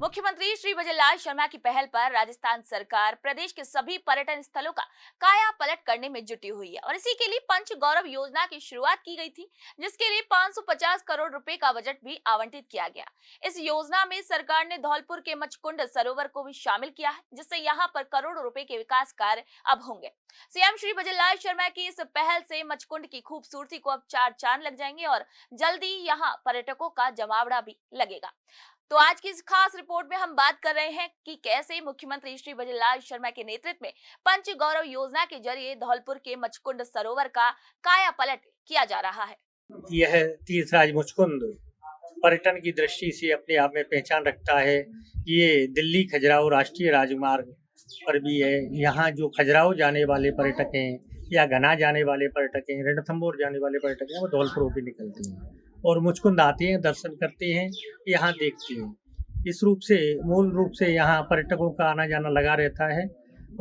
मुख्यमंत्री श्री भजनलाल शर्मा की पहल पर राजस्थान सरकार प्रदेश के सभी पर्यटन स्थलों का काया पलट करने में जुटी हुई है और इसी के लिए पंच गौरव योजना की शुरुआत की गई थी, जिसके लिए 550 करोड़ रुपए का बजट भी आवंटित किया गया। इस योजना में सरकार ने धौलपुर के मचकुंड सरोवर को भी शामिल किया है, जिससे यहाँ पर करोड़ों रुपए के विकास कार्य अब होंगे। सीएम श्री भजनलाल शर्मा की इस पहल से मचकुंड की खूबसूरती को अब चार चांद लग जाएंगे और जल्दी यहाँ पर्यटकों का जमावड़ा भी लगेगा। तो आज की इस खास रिपोर्ट में हम बात कर रहे हैं कि कैसे मुख्यमंत्री श्री भजनलाल शर्मा के नेतृत्व में पंच गौरव योजना के जरिए धौलपुर के मचकुंड सरोवर का काया पलट किया जा रहा है। यह तीर्थराज मुचकुंद पर्यटन की दृष्टि से अपने आप में पहचान रखता है। ये दिल्ली खजुराहो राष्ट्रीय राजमार्ग पर भी है। यहाँ जो खजुराहो जाने वाले पर्यटक हैं या घना जाने वाले पर्यटक हैं, रणथंभौर जाने वाले पर्यटक हैं, वो धौलपुर होकर निकलते हैं और मुचकुंद आते हैं, दर्शन करते हैं, यहाँ देखते हैं। इस रूप से मूल रूप से यहाँ पर्यटकों का आना जाना लगा रहता है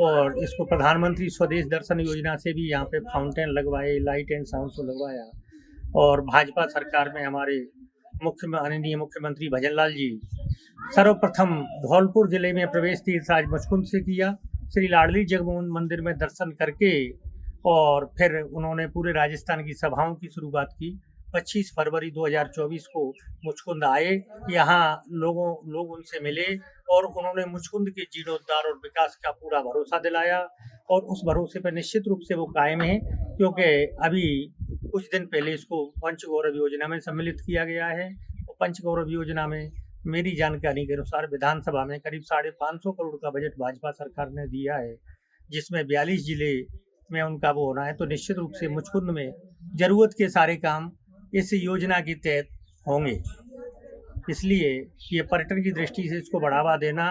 और इसको प्रधानमंत्री स्वदेश दर्शन योजना से भी यहाँ पे फाउंटेन लगवाए, लाइट एंड साउंड शो लगवाया और भाजपा सरकार में हमारे माननीय मुख्यमंत्री भजनलाल जी सर्वप्रथम धौलपुर जिले में प्रवेश तीर्थराज मुचकुंद से किया। श्री लाडली जगमोहन मंदिर में दर्शन करके और फिर उन्होंने पूरे राजस्थान की सभाओं की शुरुआत की। 25 फरवरी 2024 को मुचकुंद आए, यहाँ लोग उनसे मिले और उन्होंने मुचकुंद के जीर्णोद्धार और विकास का पूरा भरोसा दिलाया और उस भरोसे पर निश्चित रूप से वो कायम है, क्योंकि अभी कुछ दिन पहले इसको पंचगौरव योजना में सम्मिलित किया गया है। और पंचगौरव योजना में मेरी जानकारी के अनुसार विधानसभा में करीब 550 करोड़ का बजट भाजपा सरकार ने दिया है, जिसमें 42 जिले में उनका वो होना है। तो निश्चित रूप से मुचकुंद में जरूरत के सारे काम इस योजना के तहत होंगे। इसलिए ये पर्यटन की दृष्टि से इसको बढ़ावा देना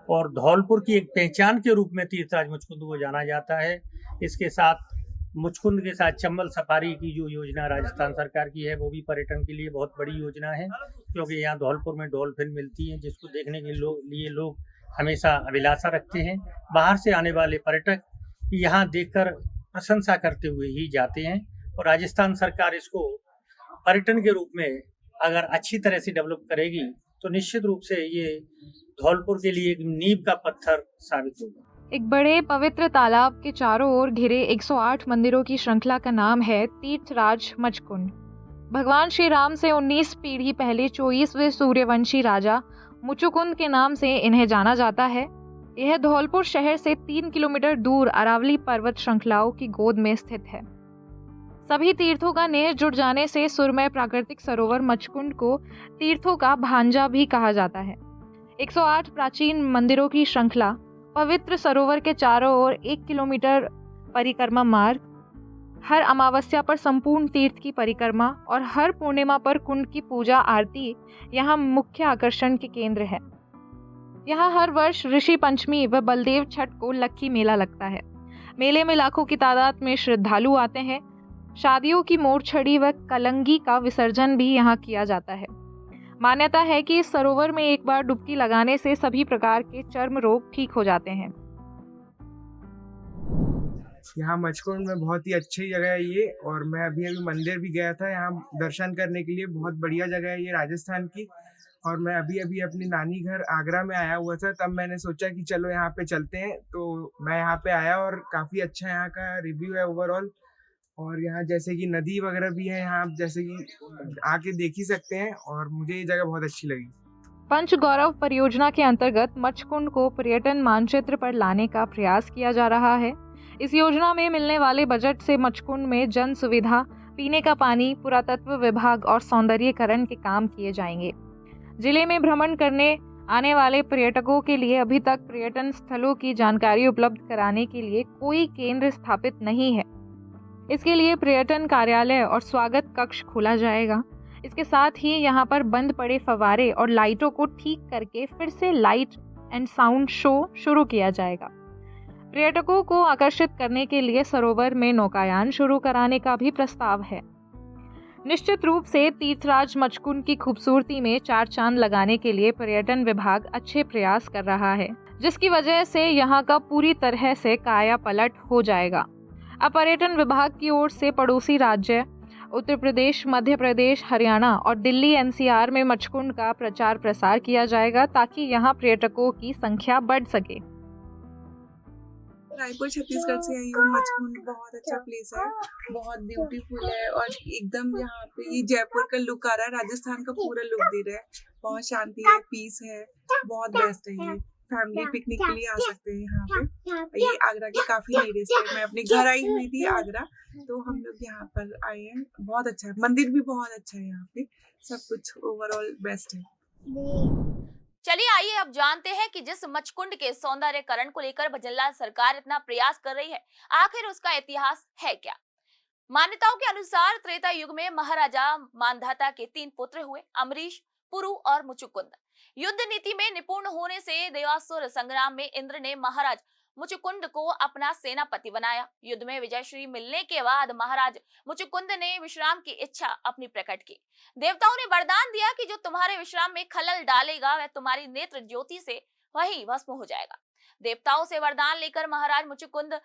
और धौलपुर की एक पहचान के रूप में तीर्थराज मुचकुंद को जाना जाता है। इसके साथ मुचकुंद के साथ चंबल सफारी की जो योजना राजस्थान सरकार की है, वो भी पर्यटन के लिए बहुत बड़ी योजना है, क्योंकि यहाँ धौलपुर में डॉल्फिन मिलती है, जिसको देखने के लिए लोग हमेशा अभिलाषा रखते हैं। बाहर से आने वाले पर्यटक यहाँ देखकर प्रशंसा करते हुए ही जाते हैं और राजस्थान सरकार इसको पर्यटन के रूप में अगर अच्छी तरह से डेवलप करेगी तो निश्चित रूप से ये धौलपुर के लिए एक नींव का पत्थर साबित होगा। एक बड़े पवित्र तालाब के चारों ओर घिरे 108 मंदिरों की श्रृंखला का नाम है तीर्थराज मचकुंड। भगवान श्री राम से 19 पीढ़ी पहले 24वें सूर्यवंशी राजा मुचुकुंद के नाम से इन्हें जाना जाता है। यह धौलपुर शहर से 3 किलोमीटर दूर अरावली पर्वत श्रृंखलाओं की गोद में स्थित है। सभी तीर्थों का नेह जुड़ जाने से सुरमय प्राकृतिक सरोवर मचकुंड को तीर्थों का भांजा भी कहा जाता है। 108 प्राचीन मंदिरों की श्रृंखला पवित्र सरोवर के चारों ओर 1 किलोमीटर परिक्रमा मार्ग, हर अमावस्या पर संपूर्ण तीर्थ की परिक्रमा और हर पूर्णिमा पर कुंड की पूजा आरती यहाँ मुख्य आकर्षण के केंद्र है। यहाँ हर वर्ष ऋषि पंचमी व बलदेव छठ को लक्की मेला लगता है। मेले में लाखों की तादाद में श्रद्धालु आते हैं। शादियों की मोरछड़ी व कलंगी का विसर्जन भी यहाँ किया जाता है। मान्यता है कि इस सरोवर में एक बार डुबकी लगाने से सभी प्रकार के चर्म रोग ठीक हो जाते हैं। यहाँ मचकुंड में बहुत ही अच्छी जगह है ये, और मैं अभी मंदिर भी गया था यहाँ दर्शन करने के लिए। बहुत बढ़िया जगह है ये राजस्थान की। और मैं अभी अपनी नानी घर आगरा में आया हुआ था, तब मैंने सोचा कि चलो यहाँ पे चलते हैं, तो मैं यहाँ पे आया और काफ़ी अच्छा यहाँ का रिव्यू है ओवरऑल। और यहाँ जैसे कि नदी वगैरह भी है, यहाँ जैसे कि आके देख ही सकते हैं, और मुझे ये जगह बहुत अच्छी लगी। पंच गौरव परियोजना के अंतर्गत मचकुंड को पर्यटन मानचित्र पर लाने का प्रयास किया जा रहा है। इस योजना में मिलने वाले बजट से मचकुंड में जन सुविधा, पीने का पानी, पुरातत्व विभाग और सौंदर्यीकरण के काम किए जाएंगे। जिले में भ्रमण करने आने वाले पर्यटकों के लिए अभी तक पर्यटन स्थलों की जानकारी उपलब्ध कराने के लिए कोई केंद्र स्थापित नहीं है। इसके लिए पर्यटन कार्यालय और स्वागत कक्ष खोला जाएगा। इसके साथ ही यहाँ पर बंद पड़े फव्वारे और लाइटों को ठीक करके फिर से लाइट एंड साउंड शो शुरू किया जाएगा। पर्यटकों को आकर्षित करने के लिए सरोवर में नौकायान शुरू कराने का भी प्रस्ताव है। निश्चित रूप से तीर्थराज मचकुंड की खूबसूरती में चार चांद लगाने के लिए पर्यटन विभाग अच्छे प्रयास कर रहा है, जिसकी वजह से यहाँ का पूरी तरह से काया पलट हो जाएगा। अब पर्यटन विभाग की ओर से पड़ोसी राज्य उत्तर प्रदेश, मध्य प्रदेश, हरियाणा और दिल्ली एनसीआर में मचकुंड का प्रचार प्रसार किया जाएगा ताकि यहाँ पर्यटकों की संख्या बढ़ सके। रायपुर छत्तीसगढ़ से आई हूँ। मचकुंड बहुत अच्छा प्लेस है, बहुत ब्यूटीफुल है और एकदम यहाँ पे ये जयपुर का लुक आ रहा है, राजस्थान का पूरा लुक दे रहा है। बहुत शांति है, पीस है, बहुत बेस्ट है ये। फैमिली पिकनिक के लिए आ सकते हैं यहाँ पे। ये आगरा के काफी नेरेस्ट है। मैं अपने घर आई हुई थी आगरा, तो हम लोग यहाँ पर आए हैं। बहुत अच्छा है, मंदिर भी बहुत अच्छा है यहाँ पे, सब कुछ ओवरऑल बेस्ट है। चलिए आइए अब जानते हैं कि जिस मचकुंड के सौंदर्यकरण को लेकर भजनलाल सरकार इतना प्रयास कर रही है, आखिर उसका इतिहास है क्या। मान्यताओं के अनुसार त्रेता युग में महाराजा मांधाता के 3 पुत्र हुए, अमरीश, पुरु और मुचुकुंद। युद्ध नीति में निपुण होने से देवासुर संग्राम में इंद्र ने महाराज मुचुकुंद को अपना सेनापति बनाया। युद्ध में विजयश्री मिलने के बाद महाराज मुचुकुंद ने विश्राम की इच्छा अपनी प्रकट की। देवताओं ने वरदान दिया कि जो तुम्हारे विश्राम में खलल डालेगा वह तुम्हारी नेत्र ज्योति से वही भस्म हो जाएगा। देवताओं से वरदान लेकर महाराज मुचुकुंद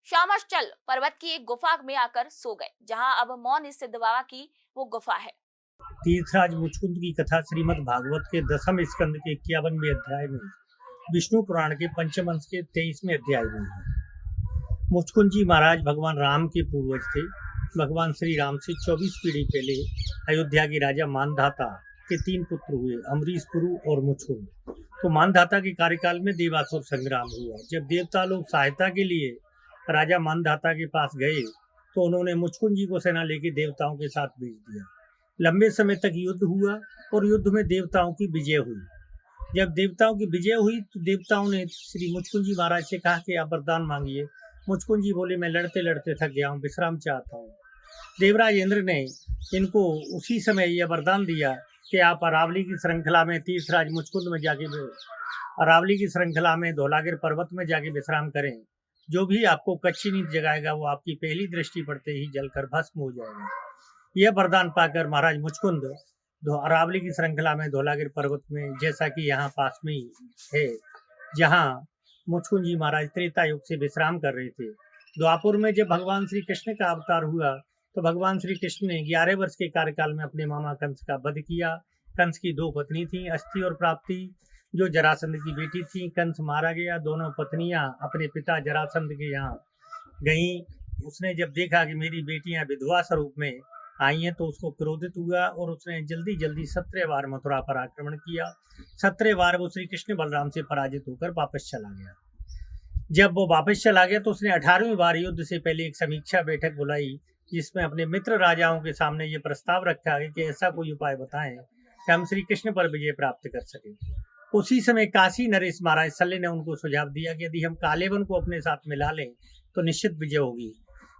शामश्चल पर्वत की एक गुफा में आकर सो गए, जहां अब मौन सिद्ध बाबा की वो गुफा है। तीर्थराज मुचकुंद की कथा श्रीमद् भागवत के 10वें स्कंद के 51वें अध्याय में, विष्णु पुराण के पंचम अंश के 23वें अध्याय में है। मुचकुंद जी महाराज भगवान राम के पूर्वज थे। भगवान श्री राम से 24 पीढ़ी पहले अयोध्या के राजा मानधाता के 3 पुत्र हुए, अमरीश, पुरु और मुचकुंद। तो मानधाता के कार्यकाल में देवासुर संग्राम हुआ। जब देवता लोग सहायता के लिए राजा मानधाता के पास गए तो उन्होंने मुचकुंद जी को सेना लेके देवताओं के साथ भेज दिया। लंबे समय तक युद्ध हुआ और युद्ध में देवताओं की विजय हुई। जब देवताओं की विजय हुई तो देवताओं ने श्री मुचकुंद जी महाराज से कहा कि आप वरदान मांगिए। मुचकुंद जी बोले, मैं लड़ते लड़ते थक गया हूँ, विश्राम चाहता हूँ। देवराज इंद्र ने इनको उसी समय यह वरदान दिया कि आप अरावली की श्रृंखला में तीर्थराज मुचकुंद में जाके अरावली की श्रृंखला में धौलागिर पर्वत में जाके विश्राम करें। जो भी आपको कच्ची नींद जगाएगा वो आपकी पहली दृष्टि पड़ते ही जलकर भस्म हो जाएगा। यह वरदान पाकर महाराज मुचकुंद अरावली की श्रृंखला में धौलागिर पर्वत में, जैसा कि यहाँ पास में ही है, जहाँ मुचकुंद जी महाराज त्रेता युग से विश्राम कर रहे थे। द्वापुर में जब भगवान श्री कृष्ण का अवतार हुआ तो भगवान श्री कृष्ण ने 11 वर्ष के कार्यकाल में अपने मामा कंस का वध किया। कंस की 2 पत्नी थी, अस्थि और प्राप्ति, जो जरासंध की बेटी थी। कंस मारा गया। दोनों पत्नियां अपने पिता जरासंध के यहाँ गईं। उसने जब देखा कि मेरी बेटियां विधवा स्वरूप में आई हैं तो उसको क्रोधित हुआ और उसने जल्दी जल्दी 17 बार मथुरा पर आक्रमण किया। 17 बार वो श्री कृष्ण बलराम से पराजित होकर वापस चला गया। जब वो वापस चला गया तो उसने 18वीं बार युद्ध से पहले एक समीक्षा बैठक बुलाई, जिसमें अपने मित्र राजाओं के सामने ये प्रस्ताव रखा है कि ऐसा कोई उपाय बताएं कि हम श्री कृष्ण पर विजय प्राप्त कर सके। उसी समय काशी नरेश महाराज सल्ले ने उनको सुझाव दिया कि यदि हम कालेवन को अपने साथ मिला लें तो निश्चित विजय होगी।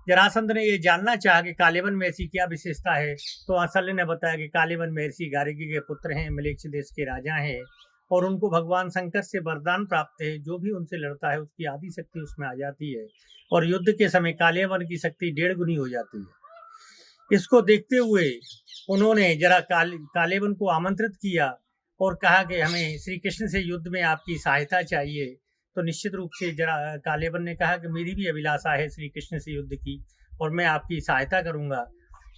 जरासंध ने ये जानना चाहा कि कालेवन में ऐसी क्या विशेषता है, तो सल्ले ने बताया कि कालेवन महर्षि गार्गी के पुत्र हैं, मिलेच्छ देश के राजा हैं और उनको भगवान शंकर से वरदान प्राप्त है। जो भी उनसे लड़ता है उसकी आदि शक्ति उसमें आ जाती है और युद्ध के समय कालेवन की शक्ति 1.5 गुनी हो जाती है। इसको देखते हुए उन्होंने जरा कालेवन को आमंत्रित किया और कहा कि हमें श्री कृष्ण से युद्ध में आपकी सहायता चाहिए। तो निश्चित रूप से जरा कालेवन ने कहा कि मेरी भी अभिलाषा है श्री कृष्ण से युद्ध की और मैं आपकी सहायता करूंगा।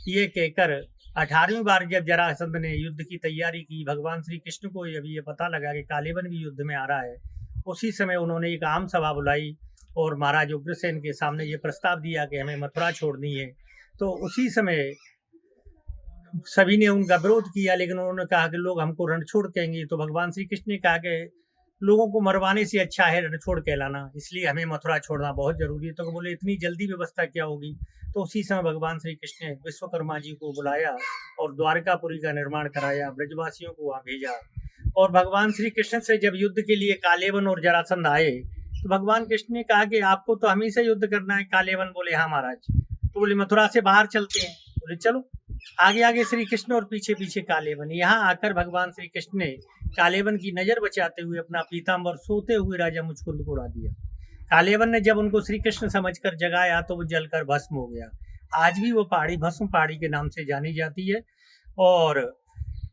ये कहकर 18वीं बार जब जरासंध ने युद्ध की तैयारी की, भगवान श्री कृष्ण को अभी ये पता लगा कि कालेवन भी युद्ध में आ रहा है। उसी समय उन्होंने एक आम सभा बुलाई और महाराज उग्रसेन के सामने ये प्रस्ताव दिया कि हमें मथुरा छोड़नी है। तो उसी समय सभी ने उनका विरोध किया, लेकिन उन्होंने कहा कि लोग हमको रणछोड़ कहेंगे। तो भगवान श्री कृष्ण ने कहा कि लोगों को मरवाने से अच्छा है रणछोड़ कहलाना, इसलिए हमें मथुरा छोड़ना बहुत जरूरी है। तो बोले इतनी जल्दी व्यवस्था क्या होगी। तो उसी समय भगवान श्री कृष्ण ने विश्वकर्मा जी को बुलाया और द्वारकापुरी का निर्माण कराया, ब्रजवासियों को वहां भेजा। और भगवान श्री कृष्ण से जब युद्ध के लिए कालेवन और जरासंध आए तो भगवान कृष्ण ने कहा कि आपको तो हमी से युद्ध करना है। कालेवन बोले हाँ महाराज। तो बोले मथुरा से बाहर चलते हैं। बोले चलो। आगे आगे श्री कृष्ण और पीछे पीछे कालेवन। यहाँ आकर भगवान श्री कृष्ण ने कालेवन की नजर बचाते हुए अपना पीताम्बर सोते हुए राजा मुचकुंद को उड़ा दिया। कालेवन ने जब उनको श्री कृष्ण समझकर जगाया तो वो जलकर भस्म हो गया। आज भी वो पहाड़ी भस्म पहाड़ी के नाम से जानी जाती है। और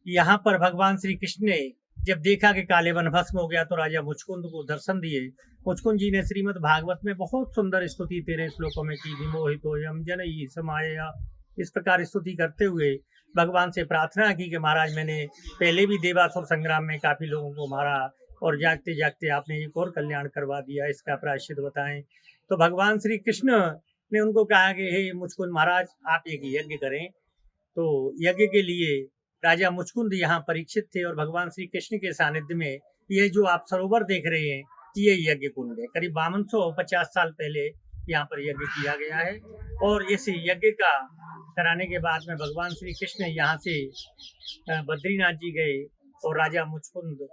यहाँ पर भगवान श्री कृष्ण ने जब देखा कि कालेवन भस्म हो गया तो राजा मुचकुंद को दर्शन दिए। मुचकुंद जी ने श्रीमद् भागवत में बहुत सुंदर स्तुति 13 श्लोकों में की। विमोहितो यम जनई समाया इस प्रकार स्तुति करते हुए भगवान से प्रार्थना की कि महाराज मैंने पहले भी देवासुर संग्राम में काफ़ी लोगों को मारा और जागते जागते आपने एक और कल्याण करवा दिया, इसका प्रायश्चित बताएं। तो भगवान श्री कृष्ण ने उनको कहा कि हे मुचकुंद महाराज, आप एक यज्ञ करें। तो यज्ञ के लिए राजा मुचकुंद यहाँ परीक्षित थे और भगवान श्री कृष्ण के सानिध्य में ये जो आप सरोवर देख रहे हैं ये यज्ञ कुंड है। करीब 5250 साल पहले यहाँ पर यज्ञ किया गया है और इस यज्ञ का कराने के बाद में भगवान श्री कृष्ण यहाँ से बद्रीनाथ जी गए और राजा मुचकुंद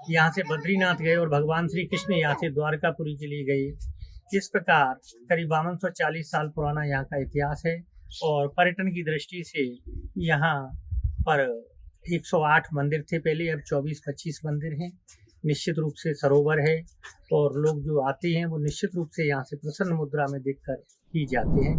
यहाँ से बद्रीनाथ गए और भगवान श्री कृष्ण यहाँ से द्वारकापुरी के लिए गए। इस प्रकार करीब 5240 साल पुराना यहाँ का इतिहास है और पर्यटन की दृष्टि से यहाँ पर 108 मंदिर थे पहले, अब 24-25 मंदिर हैं। निश्चित रूप से सरोवर है और लोग जो आते हैं वो निश्चित रूप से यहाँ से प्रसन्न मुद्रा में देखकर ही जाते हैं।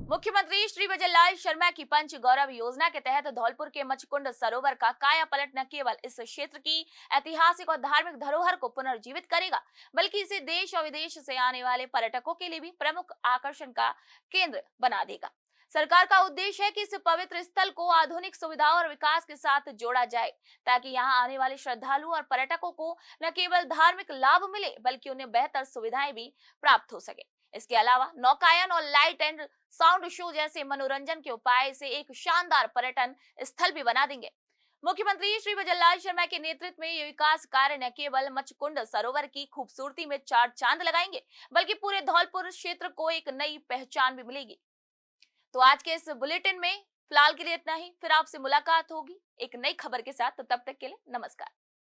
मुख्यमंत्री श्री विजयलाल शर्मा की पंच गौरव योजना के तहत धौलपुर के मचकुंड सरोवर का काया पलट न केवल इस क्षेत्र की ऐतिहासिक और धार्मिक धरोहर को पुनर्जीवित करेगा, बल्कि इसे देश और विदेश से आने वाले पर्यटकों के लिए भी प्रमुख आकर्षण का केंद्र बना देगा। सरकार का उद्देश्य है कि इस पवित्र स्थल को आधुनिक सुविधाओं और विकास के साथ जोड़ा जाए, ताकि यहां आने वाले श्रद्धालु और पर्यटकों को न केवल धार्मिक लाभ मिले बल्कि उन्हें बेहतर सुविधाएं भी प्राप्त हो सके। इसके अलावा नौकायन और लाइट एंड साउंड शो जैसे मनोरंजन के उपाय से एक शानदार पर्यटन स्थल भी बना देंगे। मुख्यमंत्री श्री विजयलाल शर्मा के नेतृत्व में ये विकास कार्य न केवल मचकुंड सरोवर की खूबसूरती में चार चांद लगाएंगे, बल्कि पूरे धौलपुर क्षेत्र को एक नई पहचान भी मिलेगी। तो आज के इस बुलेटिन में फिलहाल के लिए इतना ही। फिर आपसे मुलाकात होगी एक नई खबर के साथ। तो तब तक के लिए नमस्कार।